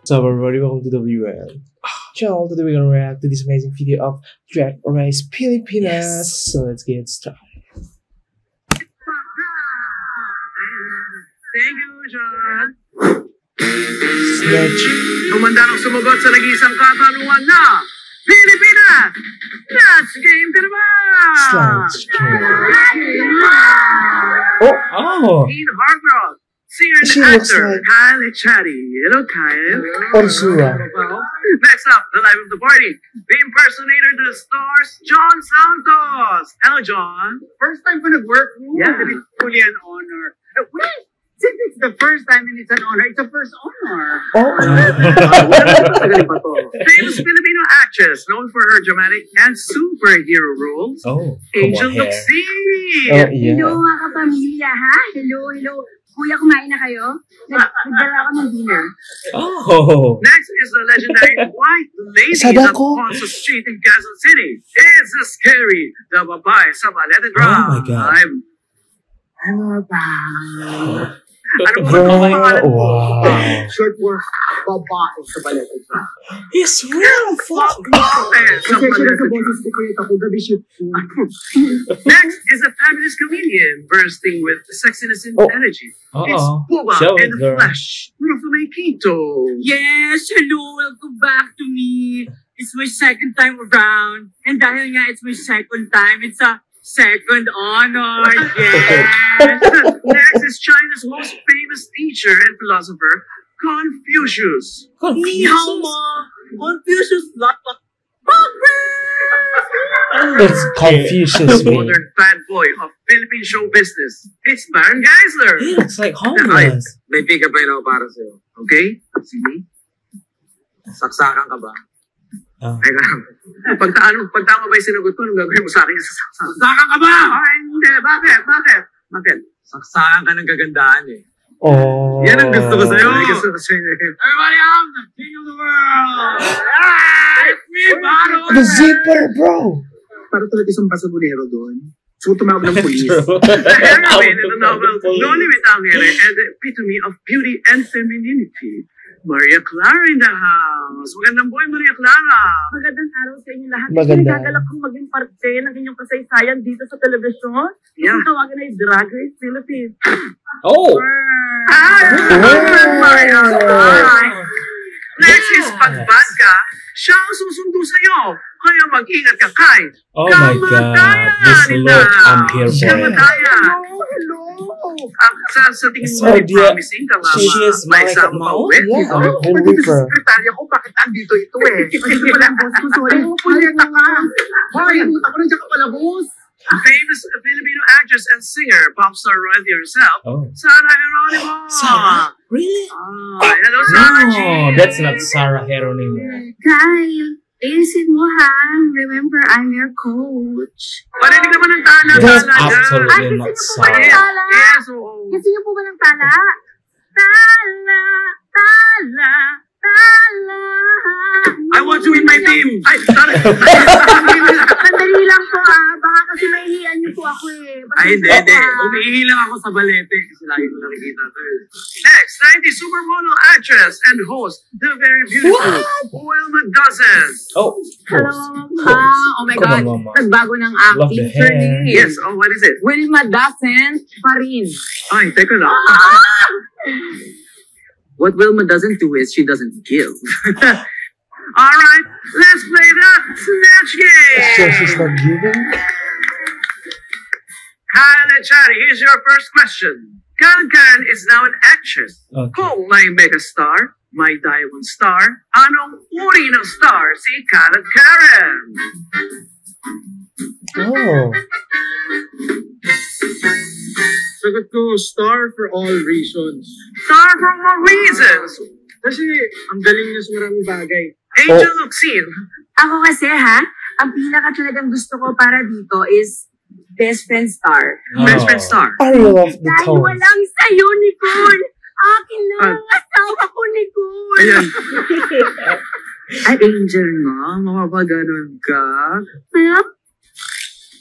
So everybody, welcome to the WL channel. Today we're gonna react to this amazing video of Drag Race Pilipinas. Yes. So let's get started. Thank you, John. Snatch. Kumandarang sumagot sa nag-iisang katanungan na Pilipinas! Let's game Pilipinas! Snatch. Oh! Ian Hargrove, singer She and looks actor, like- Kyle Echadi. Hello, Kyle. Ursula. Next up, the life of the party, the impersonator to the stars, John Santos. Hello, John. First time ko nag-work. Yeah. It's truly an honor. Wait, since it's the first time and it's an honor, it's a first honor. Oh! Famous Filipino actress known for her dramatic and superhero roles, Oh, Angel come on, hair. Luxie. Oh, yeah. Hello mga kapamilya, ha? Hello. Kuya, kumain na kayo? Nagdala ako ng dinner. Oh! Next is the legendary white lady that Sadako. haunts the street in Quezon City. It's the scary, the babae sa Balete Drive. Oh my God. Ano ba? Ano po Girl, ang pangalan mo? wow. Short for babae sa balete. He's real fuck. Babae sa Kasi siya Balete sa Drive. boses ko kuya ako, gabi shoot ko. Next is a fabulous comedian bursting with sexiness and Oh. energy. It's Uh-oh. Puba Show in it, the girl. flesh. Rufo Quinto. Yes, hello, welcome back to me. It's my second time around. And dahil nga it's my second time, it's a second honor. Yes. Next is China's most famous teacher and philosopher, Confucius. Ni hao mo. Confucius lot of That's Confucius The me. modern bad boy of Philippine show business. It's Baron Geisler. He looks like homeless. May pick-up line ako para sa'yo. Okay? Sige. Saksakan ka ba? Teka lang. Pag tama ba yung sinagot ko, anong gagawin mo sa akin sa saksakan? Saksakan ka ba? Ay, hindi. Bakit? Saksakan ka ng kagandahan eh. Oh. Yan ang gusto ko sa'yo. Ay, gusto ko sa'yo. Everybody, I'm the king of the world! It's me, Baro! The zipper, bro. Para talaga isang basabulero doon. So tumawag ng police. The heroine in the novel No Limit ang Ere and the epitome of beauty and femininity. Maria Clara in the house. Magandang buhay, Maria Clara. Magandang araw sa inyo lahat. Maganda. Kasi nagagalak kong maging parte ng inyong kasaysayan dito sa telebisyon. Yeah. Yung tawagan ay Drag Race Philippines. Oh. Maria. Next is Pagbad ka. Siya ang susundo sa'yo. Kaya mag-ingat ka kay Oh my God. This look, I'm here for it. Kamataya. Hello! Sa tingin mo, So, may dear, promising ka nga she is may Malika isama pa Mao? uwi. Yeah, Oh, Grim pwede sa Reaper. sekretarya ko, bakit andito ito eh? Andito pala ang boss ko, sorry. Pulita ka! Hoy, ako nandiyan ka pala, boss! Famous Filipino actress and singer, pop star royalty herself, Oh. Sarah Geronimo. Sarah? Really? Hello, Sarah G. No, that's not Sarah Geronimo. Kyle, ayusin mo ha. Remember, I'm your coach. Parinig naman ng tala. That's tala, absolutely Ay, not gusto niyo po ba ng Sarah. tala? Yes, oo. Gusto niyo po ba ng tala? Tala. I want you in my team. Ay, sorry. Sandali lang po baka kasi maihiyan niyo po ako eh. Ay, hindi. Umiihi lang ako sa balete kasi lagi ko nakikita ito eh. Next, 90 supermodel actress and host, the very beautiful Wilma Dozen. Oh. Hello. oh my Come God. on, Mama. Nagbago ng Love acting the hair. surname. Yes, oh, what is it? Wilma Dazen pa rin. Ay, teka lang. What Wilma doesn't do is she doesn't give. All right, let's play that snatch game. So she's not giving? Hi, Chatty. Here's your first question. Karen is now an actress. Okay. Kung may megastar, may diamond star, anong uri ng star si Karen? Oh. Sagot ko, star for all reasons. Star for more reasons. Kasi ang galing niya sa maraming bagay. Angel Luxin. Ako kasi ang pinaka talagang gusto ko para dito is best friend star. Best friend star. I love the Dahil tones. walang sayo, Nicole. Akin na ang asawa ko, Nicole. Ayan. Ay, Angel nga. Mapapaganon ka.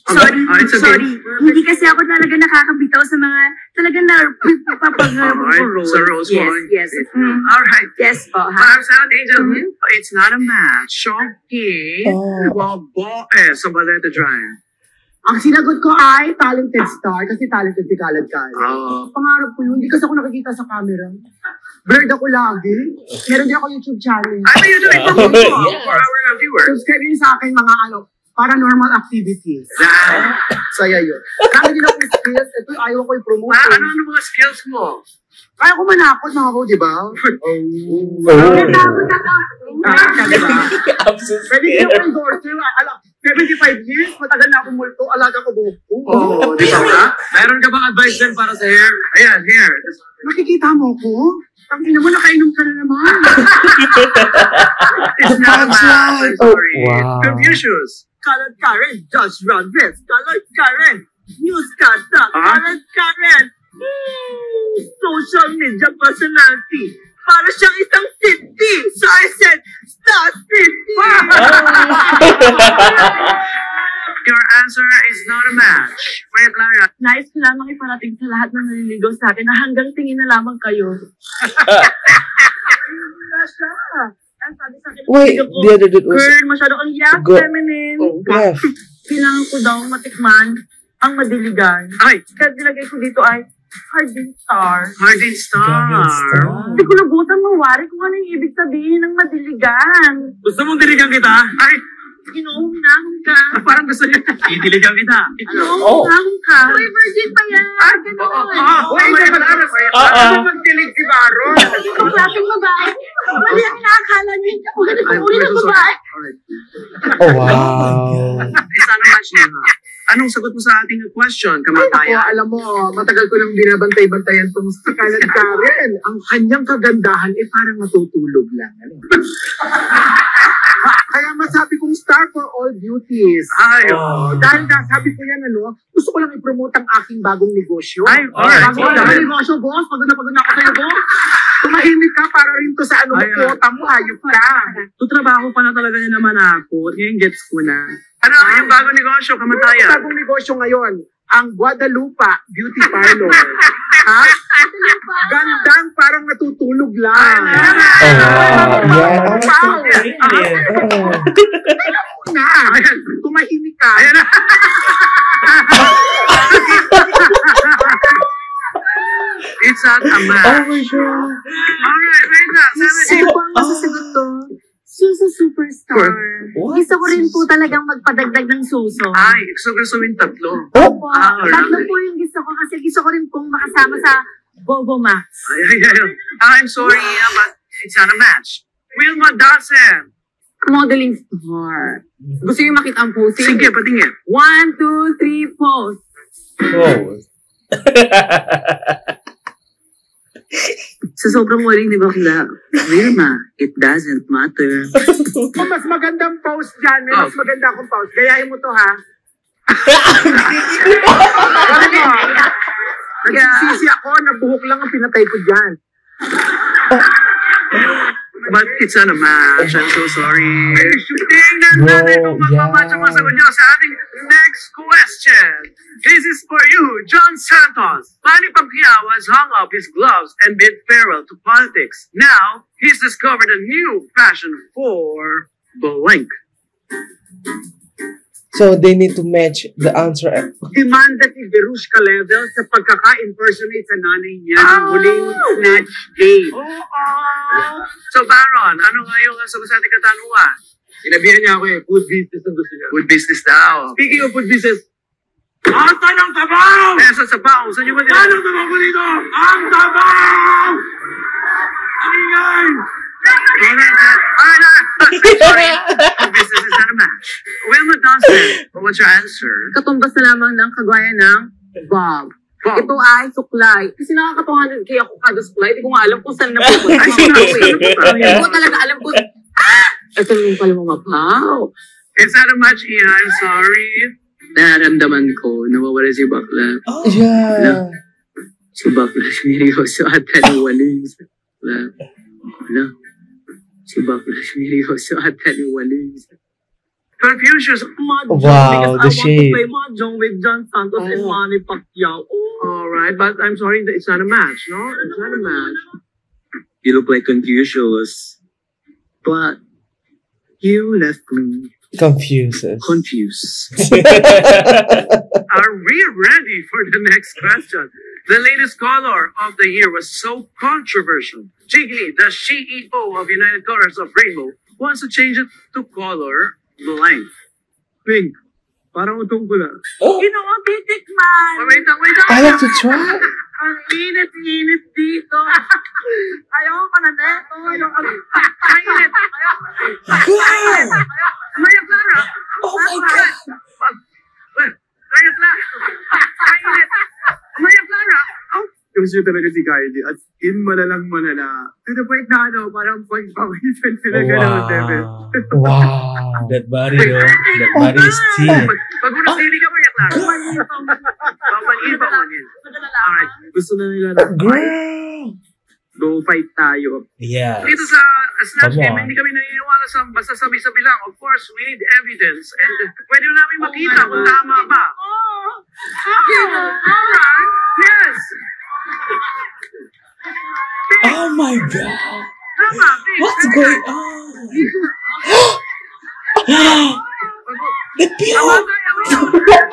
Sorry, it's okay. sorry. Hindi kasi ako talaga nakakabitaw sa mga talagang na Alright, sa Rose Wine. Yes. Alright. Yes po, ha? Para sa Angel, it's not a match. Okay. Oh. Well, sa Baleta Drive. Ang sinagot ko ay talented star kasi talented si Khaled Khaled. Pangarap ko yun. Hindi kasi ako nakikita sa camera. Blurred ako lagi. Meron din ako YouTube channel. Ano you doing for our viewers? Subscribe din sa akin mga paranormal activities. Saya yun. Kaya din ako yung skills. Ito ayaw ko i-promote. Ano mga skills mo? Kaya ko manakot mga ko, di ba? Natakot ako. Pwede din ako endorse. 75 years, matagal na akong multo. Alaga ko buhok ko. Di ba ka? Meron ka bang advice din para sa hair? Ayan, hair. Nakikita mo ko? Ang ina mo, nakainom ka na naman. It's not a match. I'm sorry. Wow. Confucius. Khaled Karen, Josh Rodriguez, Khaled Karen, Newscaster, Khaled Karen, social media personality. Para siyang isang 50. So I said, star 50. Your answer is not a match. Kuya Clara. Nais ko lamang iparating sa lahat ng naliligaw sa akin na hanggang tingin na lamang kayo. Ang sabi sa akin, Wait, ko, the other dude was girl, masyado ang yak, Go- feminine. left. Kailangan ko daw matikman ang madiligan. Ay, Kaya nilagay ko dito ay Hardin Star. Hardin Star. Hindi ko nabutan mawari kung ano yung ibig sabihin ng madiligan. Gusto mong diligan kita? Ay, Inuunahon ka. parang gusto niya. Idiligan kita. Inuunahon ka. Uy, virgin pa yan. Wait, ano magdilig si Baron? Ang klaseng babae. Wala ang nakakala niya. Kung ganito I'm uli ng so babae. Alright. Oh, wow. Sana match niya. Anong sagot mo sa ating question, Ako, Kamatayan? alam mo, matagal ko nang binabantay-bantayan tong si Khaled Karen. Ang kanyang kagandahan, parang matutulog lang. Kaya masabi kong star for all beauties. Ay, Dahil sabi ko yan, gusto ko lang i-promote ang aking bagong negosyo. Ay, alright. Bagong negosyo, boss. Pagod na ako sa'yo, boss. Tumahimik ka para rin to sa quota mo, hayop ka. Tutrabaho pa na talaga niya naman ako. Yung gets ko na. Ano yung bagong negosyo, Kamatayan? Bagong negosyo ngayon, ang Guadalupe Beauty Parlor. Ha? Gandang parang natutulog lang. Na, tumahimik ka. Ayan na. It's not a match. Oh my God. Alright, wait na. Sino po ang masasagot to? Suso Superstar. What? Gusto ko rin po talagang magpadagdag ng suso. Ay, gusto yung tatlo. Opo. Ah, Tatlo really? po yung gusto ko kasi gusto ko rin pong makasama sa Bobo Max. Ay. I'm sorry, but it's not a match. Wilma Dawson. Modeling star. Gusto yung makita ang posing? Sige, patingin. 1, 2, 3, pose. Oh. Sa sobrang waring ni Bakla, Wilma, it doesn't matter. Kung mas magandang post dyan, may mas maganda akong post. Gayahin mo to, ha? Nagsisisi ako, nabuhok lang ang pinatay ko dyan. But it's not a match. I'm so sorry. Tingnan natin kung magmamatch ang masagot niyo sa ating next question. This is for you, John Santos. Manny Pacquiao has hung up his gloves and bid farewell to politics. Now, he's discovered a new passion for blank. So they need to match the answer. Demanda si Verushka Level sa pagkaka-impersonate sa nanay niya ng huling snatch game. So, Baron, ano nga yung sagot sa ating katanungan? Sinabihan niya ako food business ang gusto niya. Good business daw. Speaking of food business, Asa ng tabaw! Esa sa baw. Saan niyo ba nila? Ano tabaw ko dito? Ang tabaw! Alingay! Sorry. Business is not a match. Wilma Dawson, what's your answer? Katumbas na lamang ng kagaya ng Bob. Bob. Ito ay suklay. Kasi nakaka-200k ako kada suklay. Hindi ko nga alam kung saan napupunta. Ay, Hindi ko talaga alam kung... Ito yung pala mga paw. It's not a match, Ian. I'm sorry. Nararamdaman ko, nawawala si Bakla. Yeah. Si Bakla, siniryoso at wala. Wala. Si Bakla seryoso at taliwalis. Confucius. Wow, the shade. I want to play mahjong with John Santos and Manny Pacquiao. All right, but I'm sorry, it's not a match, no? It's not a match. You look like Confucius, but you left me Confuses. confused. Are we ready for the next question? The latest color of the year was so controversial. Jiggly, the CEO of United Colors of Rainbow, wants to change it to color blank. Pink, parang utong pula. Ginoo, titikman. Wait lang. I have to try. Ang init-init dito. Ayoko na neto. Ayoko na. Mainit. Maya Clara! Oh my God! Maya Clara! Mainit! Maya Clara! Gusto talaga si Kylie at in malalang malala. To the point na parang pagpawisan sila gano'n, Devin. Wow. That body, though. That body is tea. Pag unang sili ka, Maya Clara. Pamanhin. Alright. Gusto na nila na Girl! go fight tayo. Yeah. Dito sa Snatch Come Game, on. hindi kami naniniwala sa basta sabi-sabi lang. Of course, we need evidence. And pwede namin makita kung tama ba. Alright. Yes. Oh my God. Tama. Big. What's going on? The Tama pure. tayo.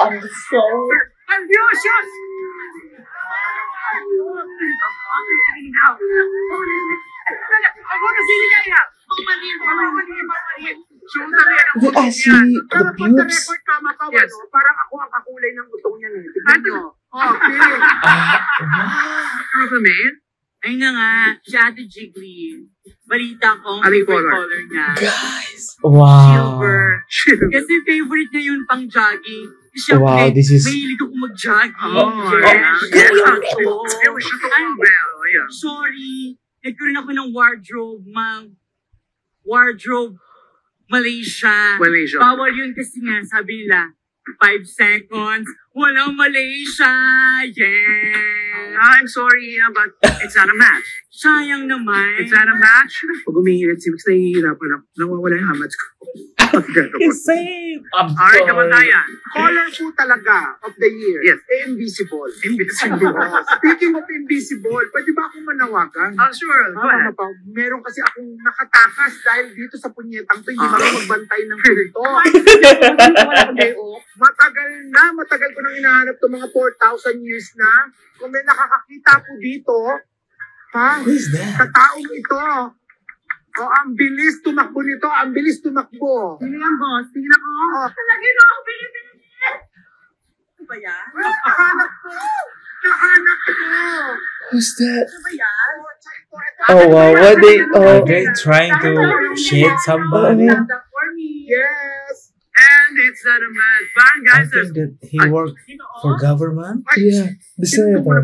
I'm sorry. Confucius! Did I see the pubes? Tama ka, Yes. ano? Parang ako ang kakulay ng utong niyan eh. Tignan nyo. Oh, pink. Ay na nga, si Ate Jiggly. Balita ko, Anong favorite color? color niya. Guys. Wow. Silver. Kasi favorite niya yun pang jogging. Wow, Siyempre, this is- mahilig ako mag-jogging. Oh, Yes. yes. Oo. Yeah. Sorry, nagkaroon ako ng wardrobe, ma'am. Wardrobe, Malaysia. Malaysia. Bawal yun kasi nga, sabi nila, 5 seconds, walang Malaysia. Yeah. I'm sorry, but it's not a match. Sayang naman. It's not a match. Pag umihirit si Mix, nahihirapan ako. Nawawala yung hamats ko. Same. I'm Alright, sorry. kamatayan. Color po talaga of the year. Yes. Invisible. Invisible. Speaking of invisible, pwede ba akong manawagan? Oh, sure. Go Ano ahead. pa? Meron kasi akong nakatakas dahil dito sa punyetang to, hindi ba magbantay ng pinto. Matagal ko nang hinahanap to, mga 4,000 years na. Kung may nakakakita po dito, ha? Who is that? Sa taong ito. O, ang bilis tumakbo nito, ang bilis tumakbo. Sino yan, boss? Tingnan ko. Oh. Talagin ako, Pilipinas. Ano ba yan? Nahanap ko! Nahanap ko! Who's that? Ano ba yan? Oh wow, what they Are they trying to shade somebody? For me. Yes. And it's not a match. Bang, I guys. think that he worked for government. Yeah, the senator.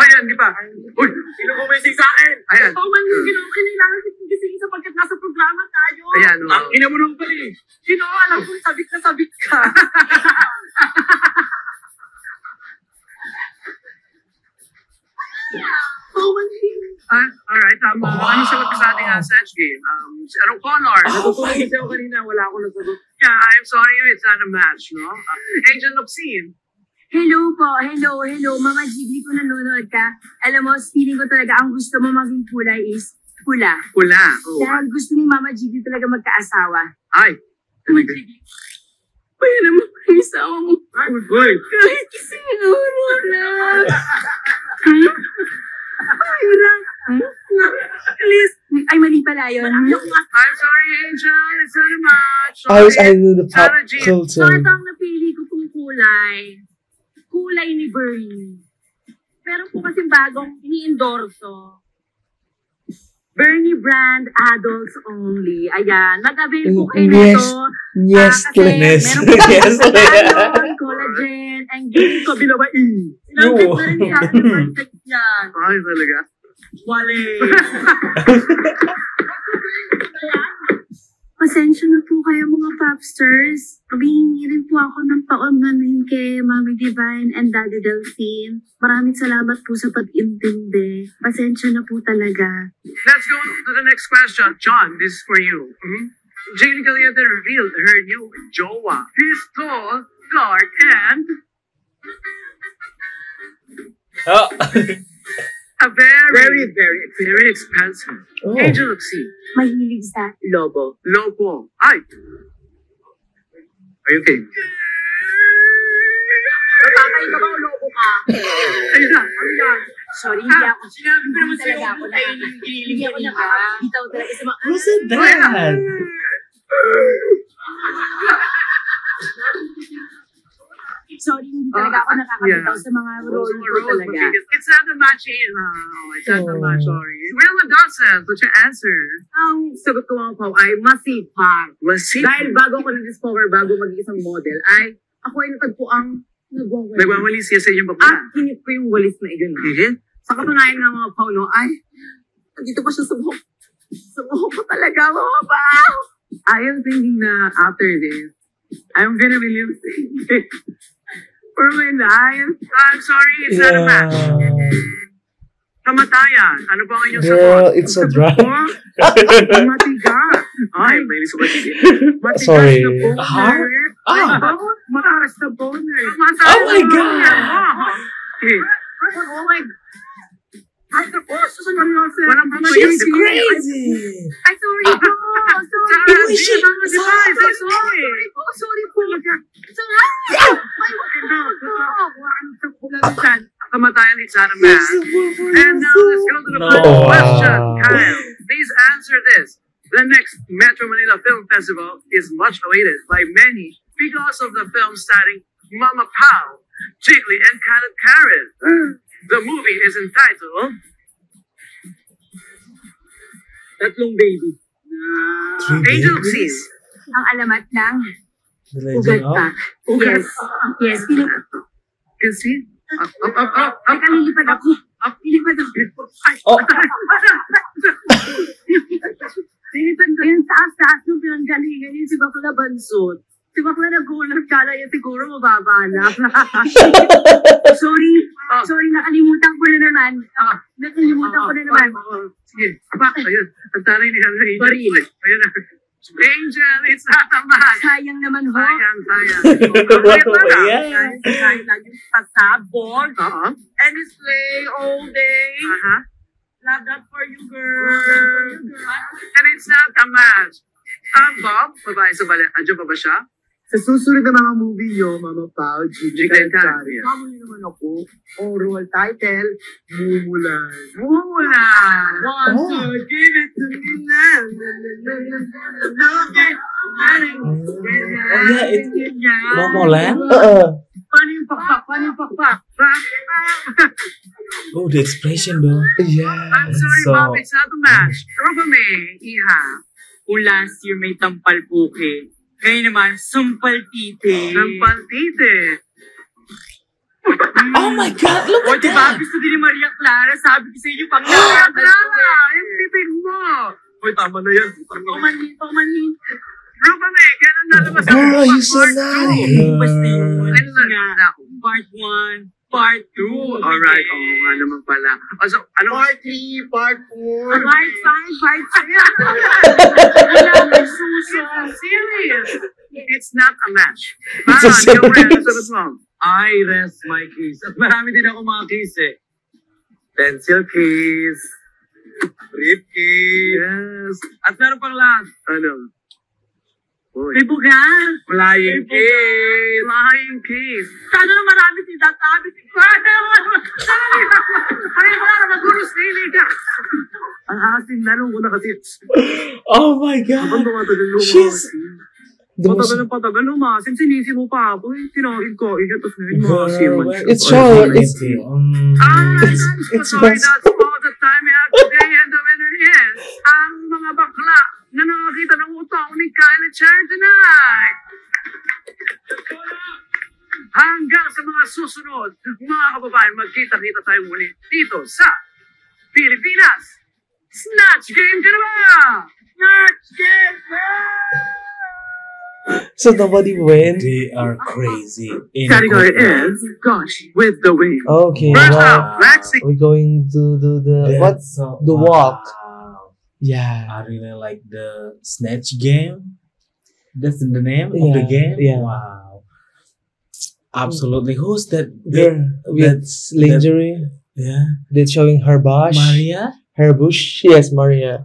Ayan, di ba? Uy, sino kumising sa akin? Ayan. Oh, man, Ginoo, kailangan gising sapagkat nasa programa tayo. Ayan. Ang ina mo nung pala eh. Ginoo, alam ko, sabik na sabik ka. Oh, man, Alright, ano sagot ko sa ating Snatch Game? Anong color? Oh my Natutunan kasi ako kanina, wala akong nasagot. Yeah, I'm sorry, it's not a match, no? Agent Obscene. Hello po, hello. Mama Jiggly, kung nanonood ka, alam mo, feeling ko talaga ang gusto mo maging kulay is pula. Pula. Oh. Dahil gusto ni Mama Jiggly talaga magkaasawa. Ay. Mama Jiggly, kaya naman ang isawa mo. Uy. Kahit siguro na. Please. Ay, mali pala yun. I'm sorry, Angel. It's not a match. I knew the pop Sarah G. So, culture. ito ang napili ko pong kulay. Kulay ni Bernie. Meron po kasing bagong ini-endorso. Bernie brand adults only. Ayan. Mag-avail po kayo Yes. nito. Yes, Kasi yes, meron po yes. iron, collagen, and green kabila ba Sinabit na rin ni Happy Birthday yan. Ay, talaga. Wale. Pasensya na po kayo mga popsters. Humihingi rin po ako ng paumanhin kay Mami Divine and Daddy Delphine. Maraming salamat po sa pag-intindi. Pasensya na po talaga. Let's go to the next question. John, this is for you. Jane Galienda revealed her new jowa. He's tall, dark, and Oh. a very expensive. Oh. Angel of Sea. Mahilig sa lobo. Lobo. Ay. Are you okay? Tatay ka ba o lobo ka? Ayun na. Ano yan? Sorry, hindi ako. Sinabi ko naman sa'yo Talaga ako kung na. kayo yung giniling Hindi ako kanina. nakakabitaw talaga sa mga... Who's that? Sorry, hindi talaga ako nakakabitaw sa mga role ko talaga. It's not a match in. It's not a match, sorry. Wilma Dawson, what's your answer? Ang sagot ko mga po ay masipag. Masipag. Dahil bago ko na-discover, bago maging isang model, ay ako ay natagpo ang nagwawali. Nagwawali siya sa inyong At bakla. hinip ko yung walis na iyon. Higit? Sa katunayan ng mga Paulo, ay, nandito pa siya sa buhok. Sa buhok ko talaga, mga pao! I am thinking na after this, I'm gonna be lip-syncing for my life. I'm sorry, it's not a match. Kamatayan. Ano ba ang inyong Girl, sagot? it's so dry. Matigas. Ay, may sumatig. Matigas Sorry. na boner. Heart? Ah. Mataas na boner. Oh my God! Hey, Oh my God. Ay, naku, susunod na ako. walang She's pamayin. crazy. Ay, sorry po. Sorry. Sarah, Uy, shit. di ba? I'm sorry. Oh, sorry po. Sorry. Ay, wag na. Kamatayan, it's not a match. And now let's go to the No. final question. Wow. Kyle, please answer this. The next Metro Manila Film Festival is much awaited by many because of the film starring Mama Pao, Jiggly, and Khaled Karen. The movie is entitled Tatlong baby. Angel of Seas. Ang alamat ng The Legend of? Yes. Yes, feeling Can see? Up. Teka, lilipad ako. Lilipad ako. Oh. Lilipad ko. Yung taas-taas nung pinanggalingan yun si Bakla Bansot. Si Bakla nagulat, kala niya siguro mababa na. Sorry. Sorry, nakalimutan ko na naman. Nakalimutan ko na naman. Sige, apa, ayun. Ang taray ni Henry. Ayun na. Angel, it's not a match. Sayang naman ho. Sayang. Yeah. Kahit lagi pasabog. Oo. And it's play all day. Love that for you, girl. And it's not a match. Bob, babae sa ballet. Andiyan pa ba siya? Sa susunod na mga movie nyo, Mama Pao, Jiggly Jiggly and and Karen. Karen. Kamuli naman ako. Oral title, Mumulan. Mula. Oh. Give it to me now. Oh yeah, it's Momoland? Paano yung pakpak? Oh, the expression though. Yeah. I'm sorry, So- Bob. It's not a match. Rofame, Iha. Kung last year may tampal puke, ngayon naman, sumpal tite. Ng pantite. Oh my God, look O, at diba? that! Gusto din ni Maria Clara. Sabi ko sa inyo, pang Yung pipig mo. Uy, tama na yan. Pamanhin. Rofame, kailan lalabas ang Girl, you Part so two? nice. Basta yun. Ano na? Nga, Part 1, Part 2. Alright, oo nga naman pala. So, ano? Part 3, Part 4. Part 5, Part 6. Serious. It's not a match. It's a Ikaw rin, serious. sagot mo. I rest my case. At marami din ako mga case eh. Pencil case. Brief case. Yes. At meron pang last. Ano? Uy. May bugan. Flying case. Flying case. Sana na marami si Databi. Ay, wala na magurus nili ka. Ang asin na nung una kasi. Oh my Habang God! tumatagal ng She's the most... patagal lumasin. Sinisi mo pa ako eh. Tinahin ko. Tapos ngayon maasin. Girl, It's Charlotte. It's It's sorry, best. that's all the time we have today, and the winner is ang mga bakla na nakakita ng utang ni Kyle at Sharon tonight. Hanggang sa mga susunod, mga kababayan, magkita-kita tayo muli dito sa Pilipinas Snatch game ka na ba? Snatch game na! So nobody went. They are crazy. Category is Gosh with the Wind. Okay, First wow. up, Lexi. We're going to do the what? The walk. Yeah. I really like the Snatch game. That's the name of the Yeah, game? yeah. Wow. Absolutely. Who's that? Girl with lingerie. Yeah. That's showing her bush. Maria? Her bush. Yes, Maria.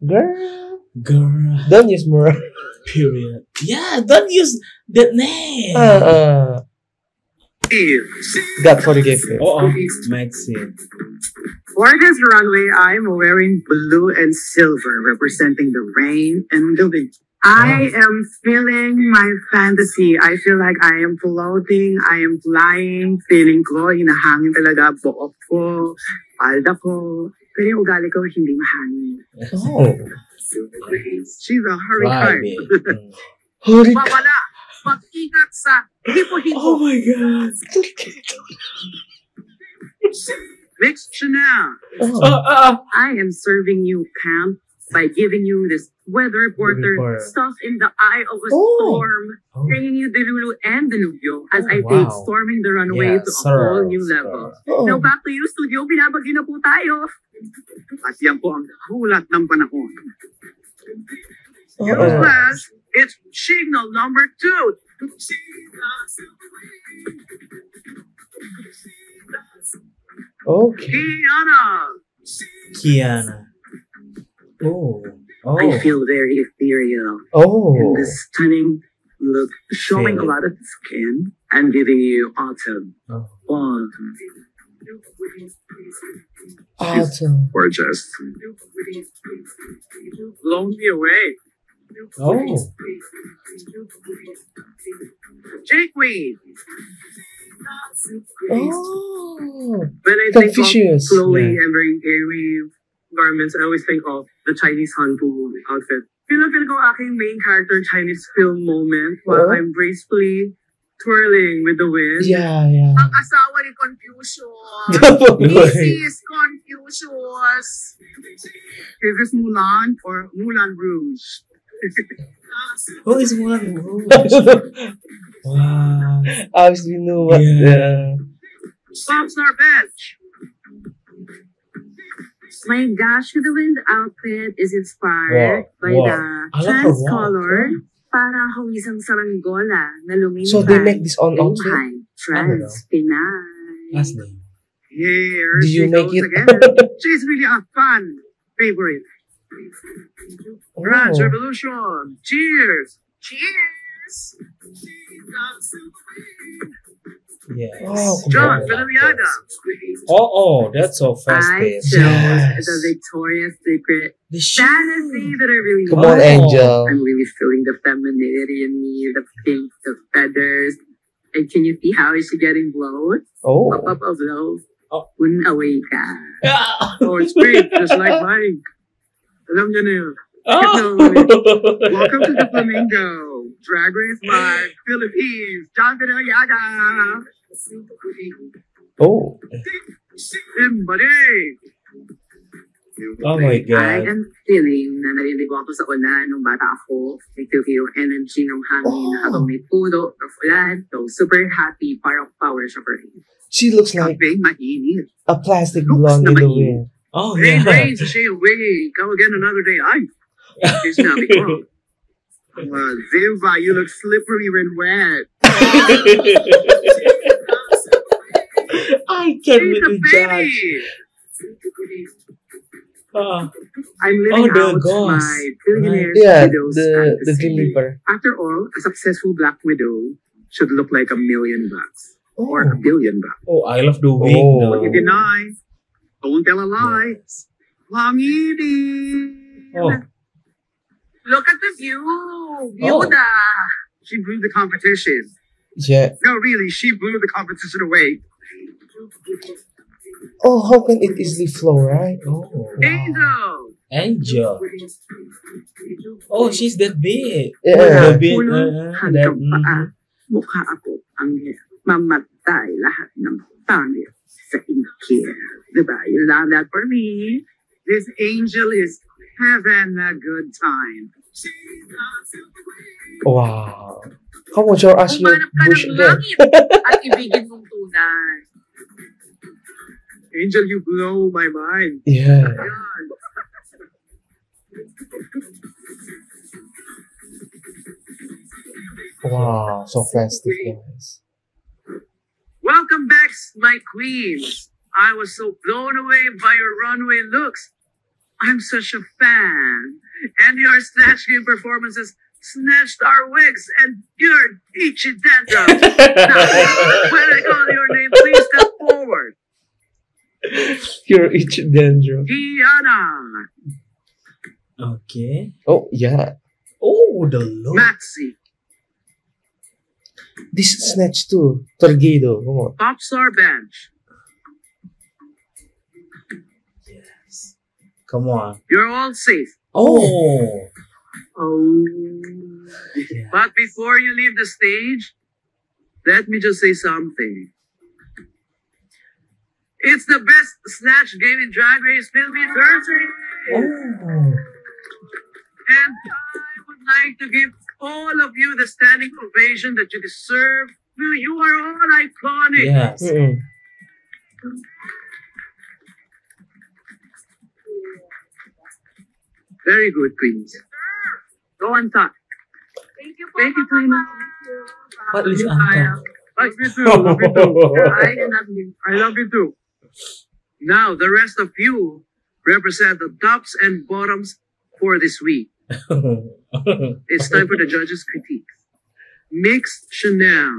Girl. Girl. Don't use Maria. Period. Yeah, don't use that name. That for the gift. Oh, Maxine. For this runway, I'm wearing blue and silver, representing the rain and the wind. I am feeling my fantasy. I feel like I am floating, I am flying, feeling ko, hinahangin talaga, buhok ko, palda ko, pero yung ugali ko hindi mahangin. Oh. She's a hurricane. Holy Mawala! Mag-ingat sa hipo-hipo. Oh my god. Mix Chanel. Oh. I am serving you camp by giving you this weather reporter Reporter. stuff in the eye of a Oh. storm, Oh. bringing you the Lulu and the Nubyo as I Wow. take storming the runway Yeah, to a sir, whole new sir. level. Oh. Now back to you, studio. Binabagyo na po tayo. At yan po ang hulat ng panahon. Oh. Newsflash, it's signal number 2. Okay. Kiana. Kiana. Oh. Oh. I feel very ethereal Oh. in this stunning look, showing a lot of skin and giving you autumn. Oh. Fall. Awesome. Gorgeous. Blown me away. Oh. J-Queen. Oh. When I think of Confucius. flowy Yeah. and very airy garments, I always think of the Chinese Hanfu outfit. Feel ko aking main character Chinese film moment while Oh. I'm gracefully twirling with the wind. Yeah, yeah. Ang asawa ni Confucius. This is Confucius. Is this Mulan or Mulan Rouge? Who is one? Wow. Obviously, know what. Yeah. Popstar Bench. My Gosh with the Wind outfit is inspired Wow, by wow. the I like her trans walk, color para akong isang saranggola na lumilipad. So they make this on outfit? Buhay, trans Pinay. Last name. Here Did she you make goes it? again. She's really a fan favorite. Trans Oh. Revolution. Cheers. Cheers. Yes. Oh, John wow. Villarreal. Oh, that's so I fast-paced. chose Yes. the Victoria's Secret The shoe. fantasy that I really Come want. on, Angel. I'm really feeling the femininity in me, the pink, the feathers. And can you see how is she getting blown? Oh. Up, blow. Oh. Un away ka. Ah. Oh, it's great. Just like Mike. Alam niyo na yun. Oh. Welcome to the Flamingo. Drag Race by Philippines. John Villarreal. Oh. Everybody. Oh my I god. am feeling na narinig ko ako sa ulan nung bata ako. I feel yung energy ng hangin Oh. habang may puno ng ulan. So, super happy, parang power siya for me. She looks like Kape mainit. a plastic Looks blonde in the naman wind. Oh Rain, yeah. rain, sashay away. Come again another day. Ay. It's not because. Zimba, you look slippery and wet. I can't She's a really judge. baby. Ah. I'm living Oh, the out ghost. my billionaire Yeah, widow's the fantasy. Grim Reaper. After all, a successful Black Widow should look like $1 million or Oh. $1 billion. Oh, I love the wig Oh. though. You deny, don't tell a lie. Yes. Langidi. Oh. Look at the view! Oh. Beauda! She blew the competition. Yeah. No, really, she blew the competition away. Oh, how can it easily flow, right? Oh. Angel. Angel. Oh, she's that big. Yeah. The big. Ulo that, hanggang paa. Mukha ako ang mamatay lahat ng pangit sa inkir. Diba? You love that for me. This angel is having a good time. Wow. Come on, show us your Umanap ka bush ng again. langit at ibigin mong tunay. Angel, you blow my mind. Yeah. Wow, so festive, guys. Welcome back, my queens. I was so blown away by your runway looks. I'm such a fan. And your Snatch Game performances snatched our wigs and your Ichi dandruff. Now, when I call your name, please step forward. You're each dandruff. Diana, Okay. Oh, yeah. Oh, the look. Maxi, This is Snatch too. Tornado. Come on. Popstar Bench. Yes. Come on. You're all safe. Oh. Oh. Yeah. But before you leave the stage, let me just say something. It's the best Snatch Game in Drag Race Philippines history. Oh. And I would like to give all of you the standing ovation that you deserve. You are all iconic. Yes. Mm-mm. Very good, queens. Go on top. Thank you po, Thank you, Mama. Tina. What is Anton? Love you too. Love you too. I love you. I love you too. Now, the rest of you represent the tops and bottoms for this week. It's time for the judges' critiques. Mix Chanel.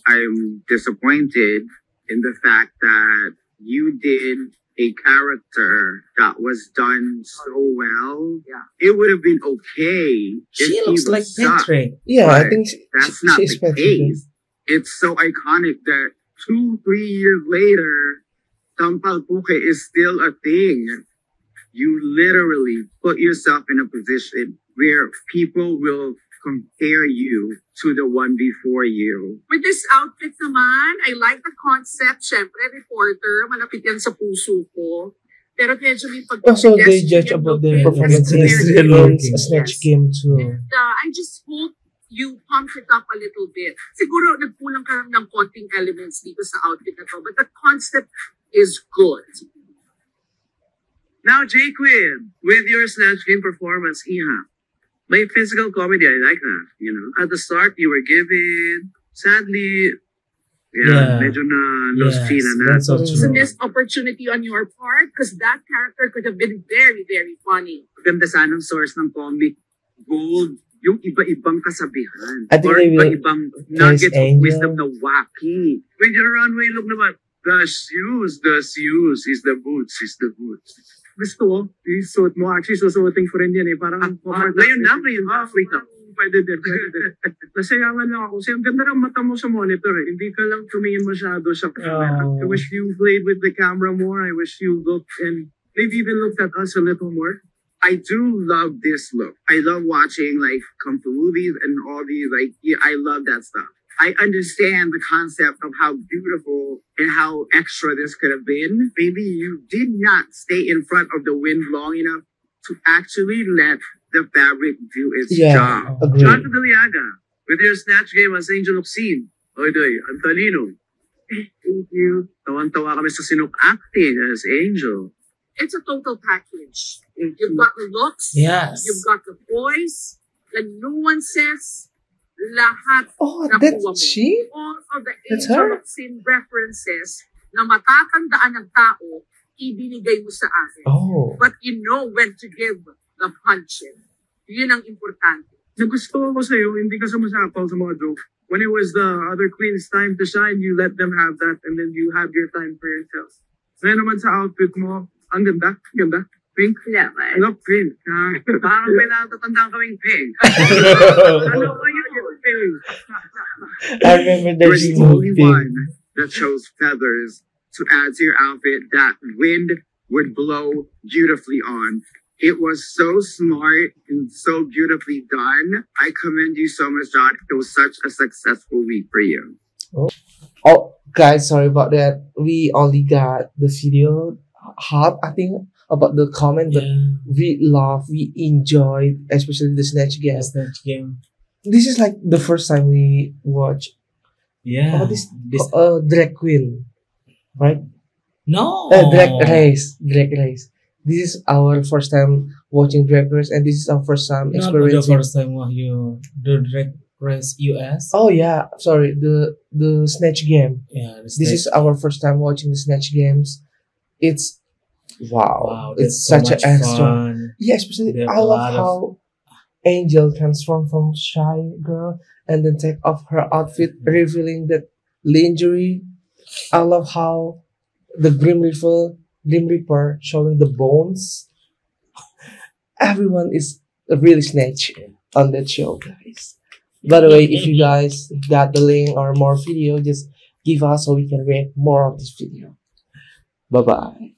I'm disappointed in the fact that you did a character that was done so well. Yeah. It would have been okay if She he looks was like sucked. Patrick. Yeah, I But think That's not she's the better. case. It's so iconic that 2-3 years later, Tampal Puke is still a thing. You literally put yourself in a position where people will compare you to the one before you. With this outfit naman, I like the concept. Siyempre, reporter, malapit yan sa puso ko. Pero medyo may Also, they pagka-pedestrian judge about their looking performance in as compared Pedestrian to- looking. a Snatch Yes. Game too. And I just hope you pump it up a little bit. Siguro nagkulang ka lang ng konting elements dito sa outfit na to, but the concept is good. Now, J Quinn, with your Snatch Game performance, Iha. My physical comedy, I like that. You know, at the start, you were given. Sadly, Yeah. medyo na lost Yes, China na. that's so It's a true. missed opportunity on your part because that character could have been very, very funny. Ganda sana ng source ng comic. Gold. Yung iba-ibang kasabihan. I think Or they will iba-ibang nuggets of Angel. wisdom na wacky. With your runway look naman, the shoes is the boots, is the boots. Gusto ko, isuot mo. Actually, susuotin ko rin yan eh. Parang Ngayon na. Wait lang. Pwede din, pwede din. Nasayangan lang ako. Kasi ang ganda ng mata mo sa monitor eh. Hindi ka lang tumingin masyado sa camera. Oh. I wish you played with the camera more. I wish you looked and maybe even looked at us a little more. I do love this look. I love watching like kung fu movies and all these I love that stuff. I understand the concept of how beautiful and how extra this could have been. Maybe you did not stay in front of the wind long enough to actually let the fabric do its Yeah, job. agree. John Deliaga, with your Snatch Game as Angel Oxine. Oy, doy, ang talino. Thank you. Tawan-tawa kami sa sinok acting as Angel. It's a total package. You've got the looks, Yes. you've got the voice, the nuances, lahat Oh, nakuha mo. that's she? All of the That's Angel her? of Sin references na matatandaan ng tao, ibinigay mo sa akin. Oh. But you know when to give the punches. Yun ang importante. Nagustuhan ko sa'yo, hindi ka sumasapal sa mga joke. When it was the other queen's time to shine, you let them have that and then you have your time for yourself. Ngayon naman sa outfit mo, ang ganda, ganda. Pink. I love pink. Parang may natatandaan kaming pink. Ano ba yun? Pink. I remember You're there's the only movie. one that chose feathers to add to your outfit that wind would blow beautifully on. It was so smart and so beautifully done. I commend you so much, John. It was such a successful week for you. Oh, guys, sorry about that. We only got the video half. I think about the comment, but Yeah. we enjoyed, especially the Snatch game. The Snatch game. This is like the first time we watch Yeah. this This drag queen, right? no. Drag race. This is our first time watching Drag Race, and this is our first time Not the experiencing. first time you the Drag Race US. Oh yeah, sorry, the Snatch game. Yeah. The This is our first time watching the Snatch games. It's wow, wow. it's That's such so much an extra. fun. Yeah, especially There are I a love lot of- how Angel transformed from shy girl and then take off her outfit, revealing that lingerie. I love how the Grim Reaper showing the bones. Everyone is really snatch on that show, guys. By the way, if you guys got the link or more video, just give us so we can react more of this video. Bye bye.